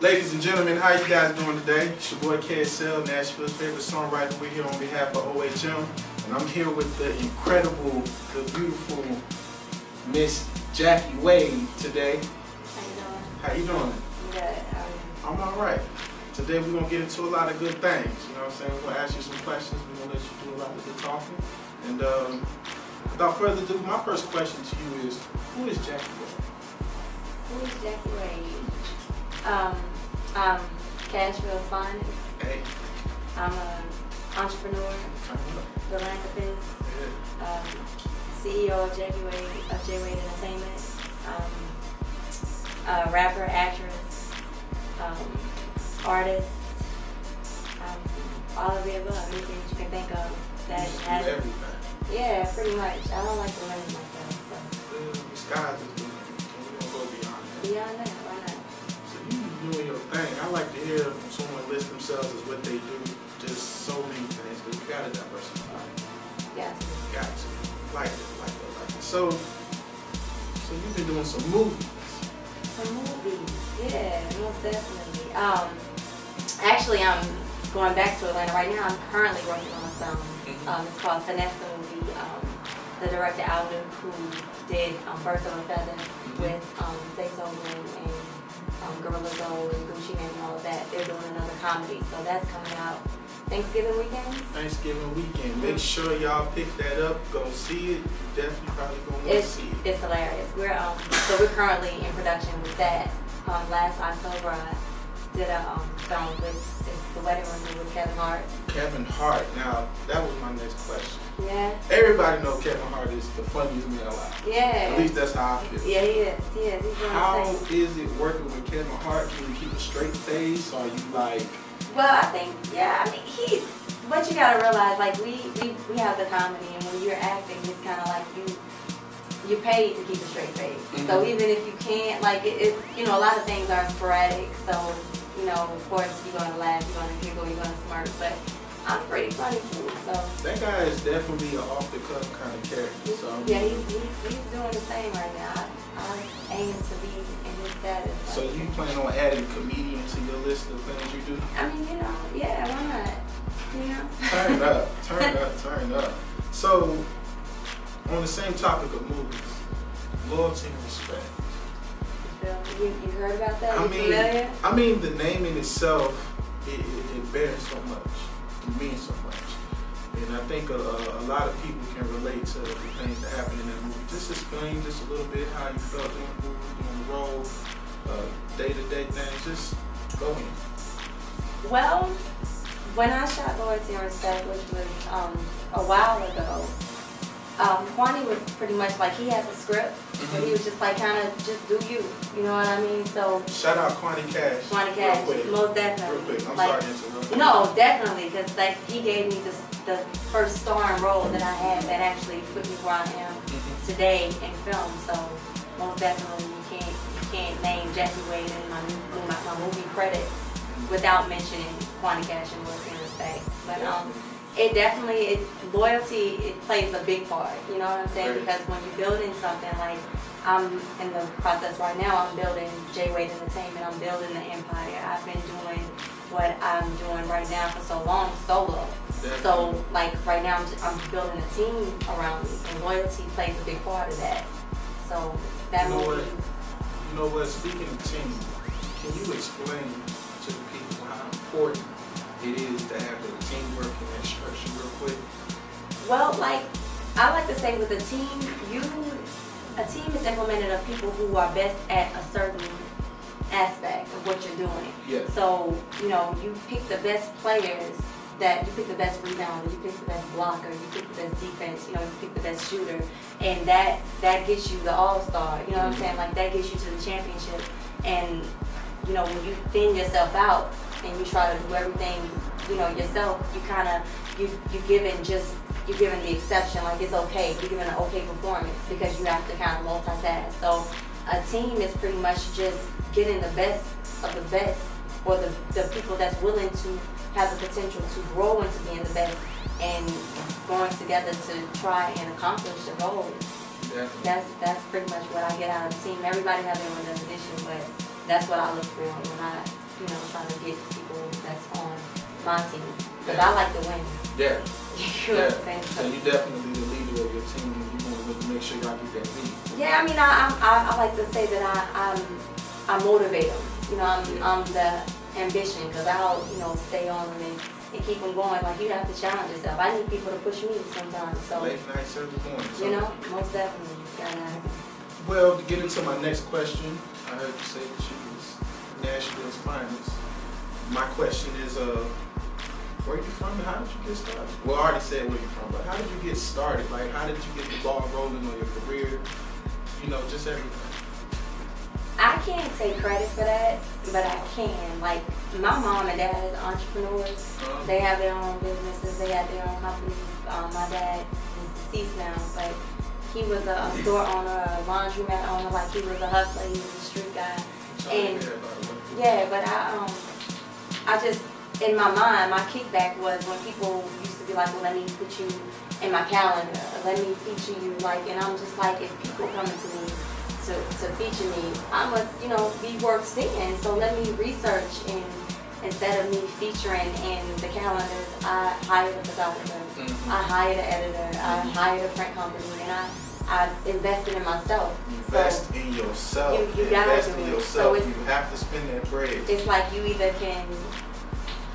Ladies and gentlemen, how you guys doing today? It's your boy KSL, Nashville's favorite songwriter. We're here on behalf of OHM, and I'm here with the incredible, the beautiful Miss Jackie Wade today. How you doing? How you doing? Good. I'm all right. Today we're gonna get into a lot of good things. You know what I'm saying? We're gonna ask you some questions. We're gonna let you do a lot of good talking. And without further ado, my first question to you is, who is Jackie Wade? Who is Jackie Wade? I'm Cashville's finest. Hey. I'm an entrepreneur, philanthropist, CEO of J Wade Entertainment, a rapper, actress, artist, all of the above, anything you can think of. That has everything. Yeah, pretty much. I don't like to limit myself. So. The sky's the limit. We're gonna go beyond that. Beyond that, why not? Doing your thing. I like to hear from someone list themselves as what they do, just so many things, but you gotta diversify. Got to. Got to. Like it. So you've been doing some movies. Some movies, yeah, most definitely. Actually, I'm going back to Atlanta right now. I'm currently working on a film. It's called Finesse the Movie. The director Al Luke, who did Birds of a Feather with Say So Green and Gorilla Gold and Gucci Mane and all of that. They're doing another comedy, so that's coming out Thanksgiving weekend. Thanksgiving weekend. Make sure y'all pick that up. Go see it. You definitely probably gonna want to see it. It's hilarious. We're currently in production with that. Last October, I did a film with The Wedding Ring with Kevin Hart. Kevin Hart. Now that was my next question. Yeah. Everybody knows Kevin Hart is the funniest man alive. Yeah. At least that's how I feel. Yeah, he is. He is. He's doing How the same. is it working with Kevin Hart? Can you keep a straight face? Or are you like? Well, I think, yeah, I mean, what you gotta realize, like, we have the comedy, and when you're acting, it's kind of like you're paid to keep a straight face. So even if you can't, like, you know, a lot of things are sporadic, so, you know, of course, you're gonna laugh, you're gonna giggle, you're gonna smirk, but I'm pretty funny too, so. That guy is definitely an off-the-cuff kind of character, so. Yeah, he's doing the same right now. I aim to be in his status. So you plan on adding comedian to your list of things you do? I mean, you know, yeah, why not? You know? Turn up. So, on the same topic of movies, loyalty and respect. You heard about that? Familiar? I mean, the name in itself, it bears so much. It means so much. And I think a lot of people can relate to the things that happen in that movie. Just explain just a little bit how you felt doing the movie, doing the role, day-to-day things. Just go in. Well, when I shot Loyalty and Respect, which was a while ago, Kwani was pretty much like, he has a script, but he was just like, kind of just do you know what I mean? So shout out Kwani Cash. Kwani Cash, most definitely. Real quick, I'm like, sorry to interrupt. No, definitely, because like he gave me the first starring role that I had that actually put me where I am today in film. So most definitely, you can't name Jackie Wade in my movie credits without mentioning Kwani Cash and Loyalty and Respect. But it definitely, loyalty, it plays a big part, you know what I'm saying? Right. Because when you're building something, like I'm in the process right now, I'm building J Wade Entertainment, I'm building the empire. I've been doing what I'm doing right now for so long, solo. Definitely. So like right now, I'm building a team around me, and loyalty plays a big part of that. So that movie. You know what, speaking of team, can you explain to the people how important it is to have the teamwork and that structure real quick? Well, like I like to say with a team, a team is implemented of people who are best at a certain aspect of what you're doing. Yeah. So, you know, you pick the best players, you pick the best rebounder, you pick the best blocker, you pick the best defense, you know, you pick the best shooter, and that gets you the all-star, you know what I'm saying? Like that gets you to the championship. And you know, when you thin yourself out and you try to do everything, you know, yourself, you kind of, you're given the exception, like it's okay, you're given an okay performance because you have to kind of multitask. So a team is pretty much just getting the best of the best, or the people that's willing to have the potential to grow into being the best and going together to try and accomplish a goal. That's pretty much what I get out of the team. Everybody has their own definition, but that's what I look for when I, try to get people that's on my team. Because I like to win. Yeah. You know what I'm saying? So you definitely the leader of your team, and you want to make sure y'all get that beat. Yeah, I mean, I like to say that I motivate them. I'm the ambition, because I'll stay on them and keep them going. Like, you have to challenge yourself. I need people to push me sometimes. So late night service going. Most definitely. Well, to get into my next question, I heard you say that you was Nashville's finest. My question is, where you from and how did you get started? Well, I already said where you're from, but how did you get started? Like, how did you get the ball rolling on your career? Just everything. I can't take credit for that, but I can. Like, my mom and dad is entrepreneurs. They have their own businesses. They have their own companies. My dad is deceased now, but he was a store owner, a laundromat owner. Like, he was a hustler. He was a street guy. And yeah, but I just, in my mind, my kickback was when people used to be like, well, let me put you in my calendar, let me feature you, and I'm just like, if people coming to me to feature me, I must, be worth seeing. So let me research, and instead of me featuring in the calendars, I hired a photographer, I hired an editor, I hired a print company, and I invested in myself. Invest in yourself. You gotta invest do in it. yourself. So you have to spend that bread. It's like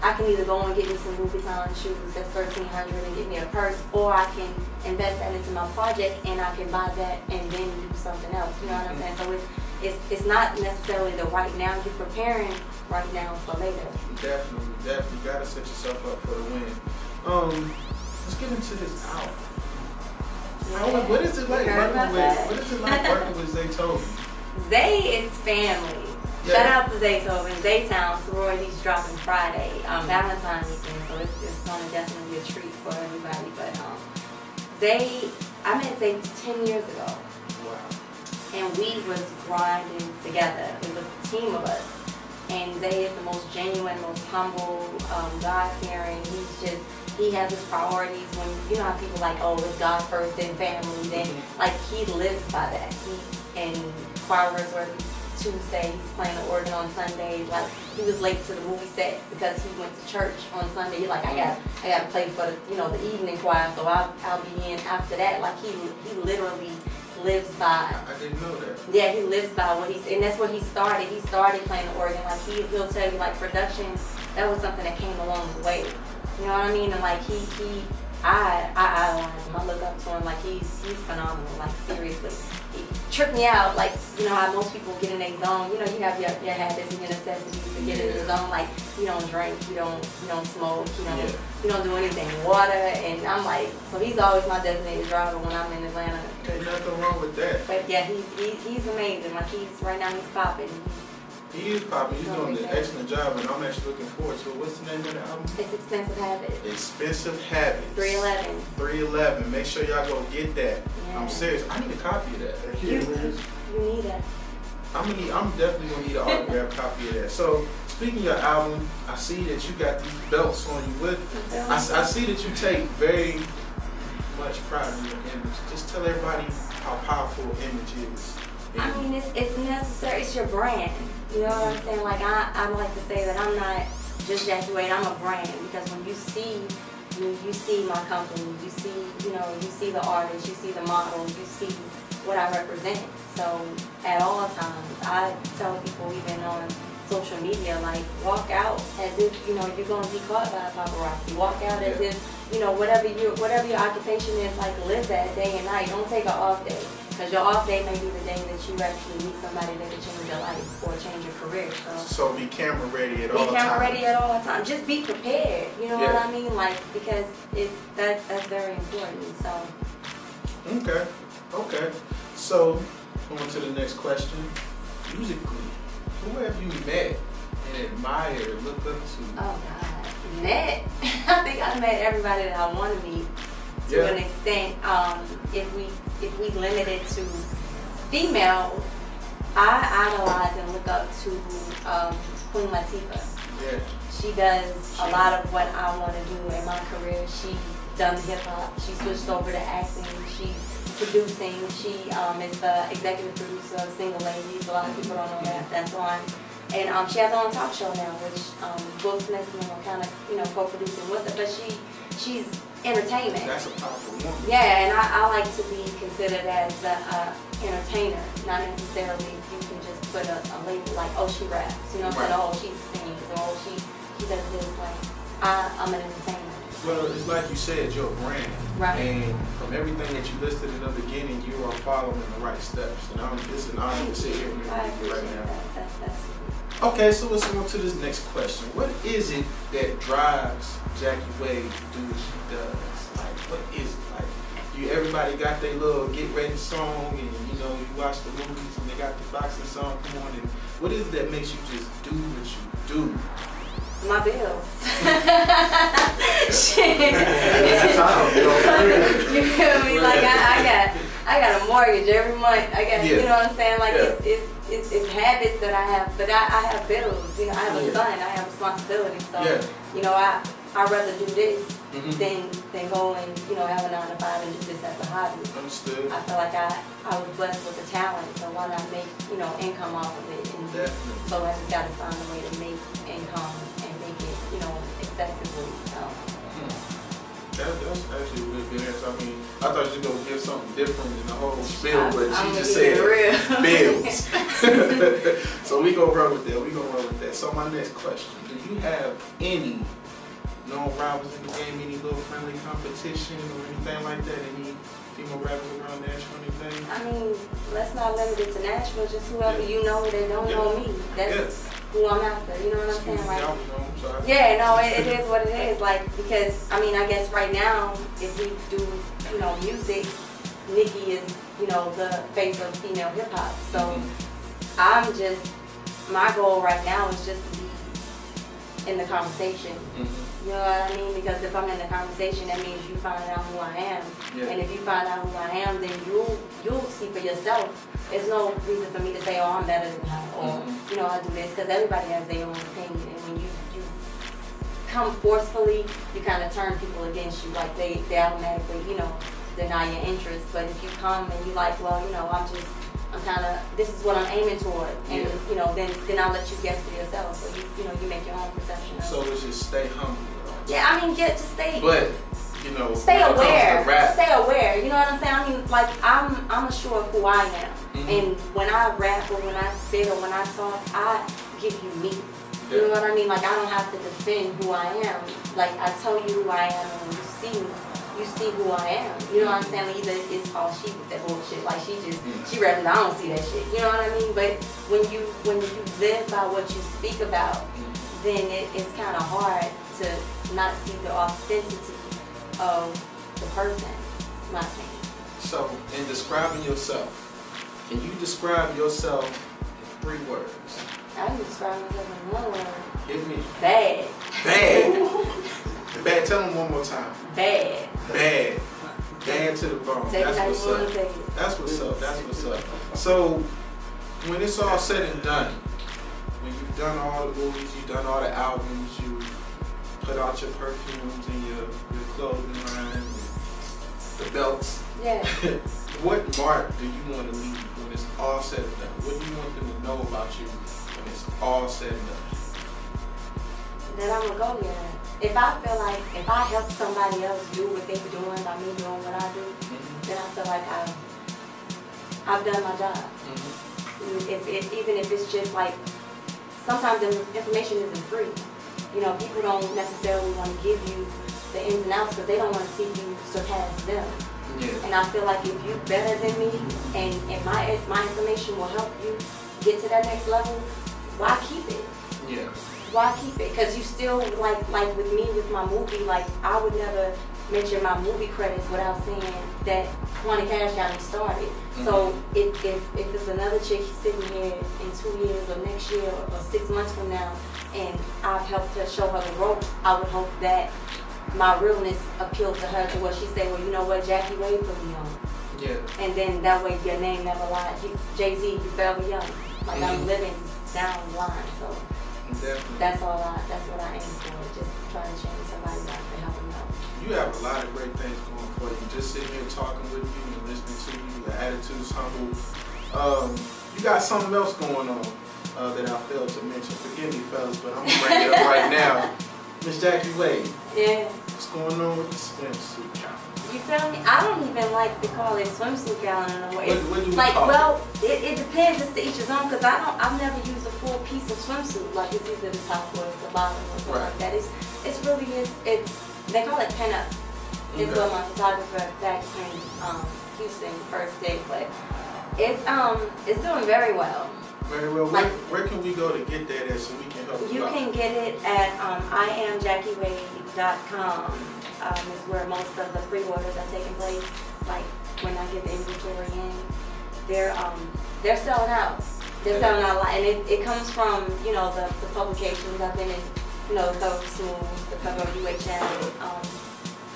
I can either go and get me some Louis Vuitton shoes that's $1,300 and get me a purse, or I can invest that into my project and I can buy that and then do something else. You know what I'm saying? So it's not necessarily the right now. You're preparing right now for later. Definitely gotta set yourself up for the win. Let's get into this album. Yeah. What is it like working with Zaytoven? Zay is family. Yeah. Shout out to Zaytoven. Zaytown sorority's dropping Friday, Valentine's weekend, so it's going to definitely be a treat for everybody. But I met Zay 10 years ago. Wow. And we was grinding together. It was a team of us. And Zay is the most genuine, most humble, God-fearing. He has his priorities. When you know how people like, oh, it's God first, then family, then like he lives by that. And choir rehearsal Tuesday, he's playing the organ on Sundays. Like, he was late to the movie set because he went to church on Sunday. He's like, I gotta play for the evening choir, so I'll be in after that. Like, he literally lives by. I didn't know that. Yeah, he lives by and that's what he started. He started playing the organ. Like, he'll tell you, like, production, that was something that came along the way. You know what I mean? And like I idolize him. I look up to him. Like, he's phenomenal. Like, seriously, he tripped me out. Like, you know how most people get in their zone. You have your habits and your necessities to get in the zone. Like, you don't drink, you don't smoke, you don't do anything. Water, and I'm like, so he's always my designated driver when I'm in Atlanta. There's nothing wrong with that. But yeah, he's amazing. Like, right now he's popping. He is popping. He's doing an excellent job, and I'm actually looking forward to it. What's the name of the album? It's Expensive Habits. Expensive Habits. 311. 311. Make sure y'all go get that. Yeah. I'm serious. I need a copy of that. You need that. I'm definitely gonna need an autographed copy of that. So, speaking of your album, I see that you got these belts on you. I see that you take very much pride in your image. Just tell everybody how powerful image is. I mean, it's necessary. It's your brand. You know what I'm saying? Like, I like to say that I'm not just Jackie Wade. I'm a brand, because when you see my company, you see the artist, you see the model, you see what I represent. So at all times, I tell people, even on social media, like, walk out as if you're going to be caught by a paparazzi. Walk out as if whatever your occupation is, like, live that day and night. Don't take an off day. Because your off day may be the day that you actually meet somebody that can change your life or change your career. So be camera ready at all times. Be camera ready at all times. Just be prepared. You know what I mean? Like, because that's very important. So. Okay. So, on to the next question. Musically, who have you met and admired, looked up to? Oh God, met? I think I met everybody that I want to meet to an extent. If we limit it to female, I idolize and look up to Queen Latifah. Yeah. She does a lot of what I want to do in my career. She done hip hop. She switched over to acting. She producing. She is the executive producer of Single Ladies. A lot of people don't know that. That's on. And she has her own talk show now, which Will Smith, kind of, co-producing with her. But she's entertainment. That's a powerful woman. Yeah, and I like to be considered as an entertainer, not necessarily you can just put a label like, oh, she raps, what I'm saying, oh, she sings, or oh, she does this. Like, I'm an entertainer. Well, it's like you said, you're a brand. Right. And from everything that you listed in the beginning, you are following the right steps. And it's an honor to sit here with you right now. That's okay, so let's move on to this next question. What is it that drives Jackie Wade to do what she does? Like, what is it? Like, everybody got their little get ready song, and you watch the movies and they got the boxing song come on. And what is it that makes you just do what you do? my bills. Shit. You feel me? Like I got a mortgage every month. I got, you know what I'm saying? Like it's habits that I have, but I have bills. I have a son. I have responsibility. So I'd rather do this than go and have a 9 to 5 and do this as a hobby. Understood. I feel like I was blessed with the talent, so why not make income off of it? And definitely. So I just got to find a way to make income and make it accessibly. That's actually a really good answer. I mean, I thought you were going to give something different in the whole spiel, but she just said bills. So we going to run with that. So my next question, do you have any known rivals in the game, any little friendly competition or anything like that? Any female rappers around Nashville or anything? I mean, let's not limit it to Nashville, just whoever you know that don't know me. That's who I'm after, you know what I'm saying? Like, yeah, no, it is what it is. Like, because, I mean, I guess right now, if we do, music, Nikki is, the face of female hip hop. So my goal right now is just to be in the conversation. You know what I mean? Because if I'm in the conversation, that means you find out who I am. And if you find out who I am, then you'll see for yourself. There's no reason for me to say, oh, I'm better than her, or, I do this, because everybody has their own opinion. And when you come forcefully, you kind of turn people against you. Like, they automatically, deny your interest. But if you come and you like, well, I'm kind of, this is what I'm aiming toward. And, then I'll let you guess for yourself. So, you make your own perception of it. So it's just stay humble. Yeah, I mean, just stay. But, stay aware. Stay aware. You know what I'm saying? I mean, like, I'm assured of who I am. And when I rap or when I spit or when I talk, I give you me. You know what I mean? Like, I don't have to defend who I am. Like, I tell you who I am and you see who I am. You know what I'm saying? Either it's she with that bullshit. Like, she rapping, I don't see that shit. You know what I mean? But when you live by what you speak about, then it's kind of hard to not see the authenticity of the person, my opinion. So, in describing yourself, can you describe yourself in 3 words? I can describe myself in 1 word. Hit me. Bad. Bad. Bad. Tell them one more time. Bad. Bad. Bad to the bone. That's what's up. That's what's up. That's what's up. So, when it's all said and done, when you've done all the movies, you've done all the albums, you put out your perfumes and your clothing line, the belts. Yeah. What mark do you want to leave when it's all said and done? What do you want them to know about you when it's all said and done? That I'm a go-getter. If I feel like if I help somebody else do what they're doing by me doing what I do, then I feel like I've done my job. Even if it's just like, sometimes the information isn't free. People don't necessarily want to give you the ins and outs because they don't want to see you surpass them. And I feel like if you're better than me and my information will help you get to that next level, why keep it? Why keep it? Because you still, like with me, with my movie, like I would never mention my movie credits without saying that Quanti Cash got me started. So if it's another chick sitting here in 2 years or next year or 6 months from now and I've helped her show her the ropes, I would hope that my realness appealed to her to where she said, well, you know what, Jackie Wade put me on. And then that way your name never lies. Jay-Z, you forever young. Like I'm living down the line, so. Definitely. That's what I aim for. Just trying to change somebody's life and help them out. You have a lot of great things going for you. Just sitting here talking with you and listening to you, the attitude's humble. You got something else going on that I failed to mention. Forgive me, fellas, but I'm gonna bring it up right now. Miss Jackie Wade. Yeah. What's going on with the swimsuit calendar? You feel me? I don't even like to call it swimsuit calendar no more. What do you like, call well, it depends. It's to each his own. Cause I've never used a full piece of swimsuit. Like it's either the top or it's the bottom or something like that. It's really they call it pin up. Is what my photographer back in Houston first did, but it's doing very well. Very well. Like, where can we go to get that at so we can help you out? You can get it at IamJackieWade.com. Is where most of the pre-orders are taking place. Like when I get the inventory in, they're selling out. They're selling out a lot, and it comes from the publications. I've been in the cover of Smooth, the cover of UHM,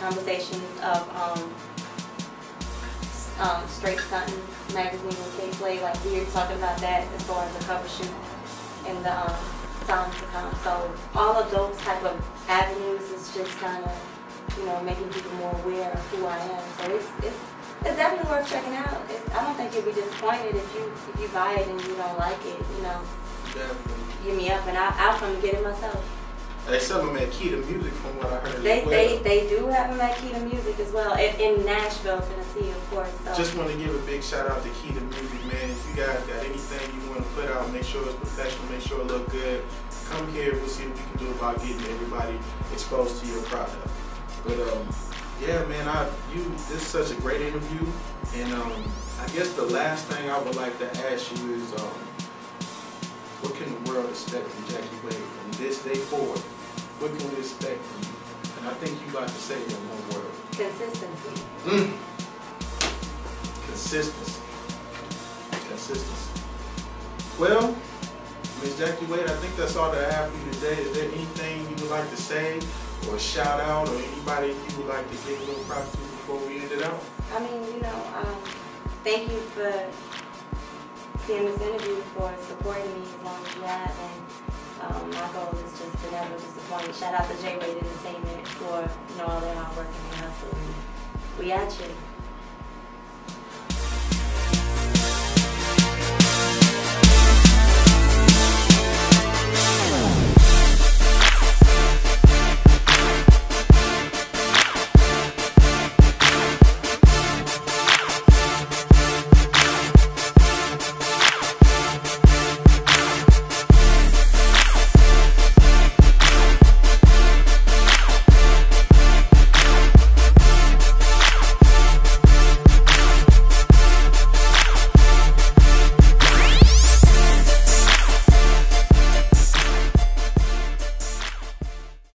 Conversations of Straight Stunting magazine with K-Play. Like we were talking about that as far as the cover shoot and the songs to come. So all of those type of avenues is just kind of making people more aware of who I am. So it's definitely worth checking out. I don't think you'll be disappointed if you buy it and you don't like it. Definitely. Hit me up and I'll come get it myself. They sell them at Key to Music from what I heard. They do have them at Key to Music as well in Nashville, Tennessee, of course. So. Just want to give a big shout out to Key to Music, man. If you guys got anything you want to put out, make sure it's professional, make sure it look good. Come here, we'll see what we can do about getting everybody exposed to your product. But yeah, man, this is such a great interview, and I guess the last thing I would like to ask you is, what can the world expect from Jackie Wade from this day forward? What can we expect from you? And I think you about to say it in one word. Consistency. Consistency. Consistency. Well, Ms. Jackie Wade, I think that's all that I have for you today. Is there anything you would like to say, or a shout out, or anybody you would like to give a little props to before we end it out? I mean, thank you for seeing this interview, for supporting me as long as you have, and my goal is just to never disappoint. Shout out to J Wade Entertainment for all their hard work and hustle. We at you.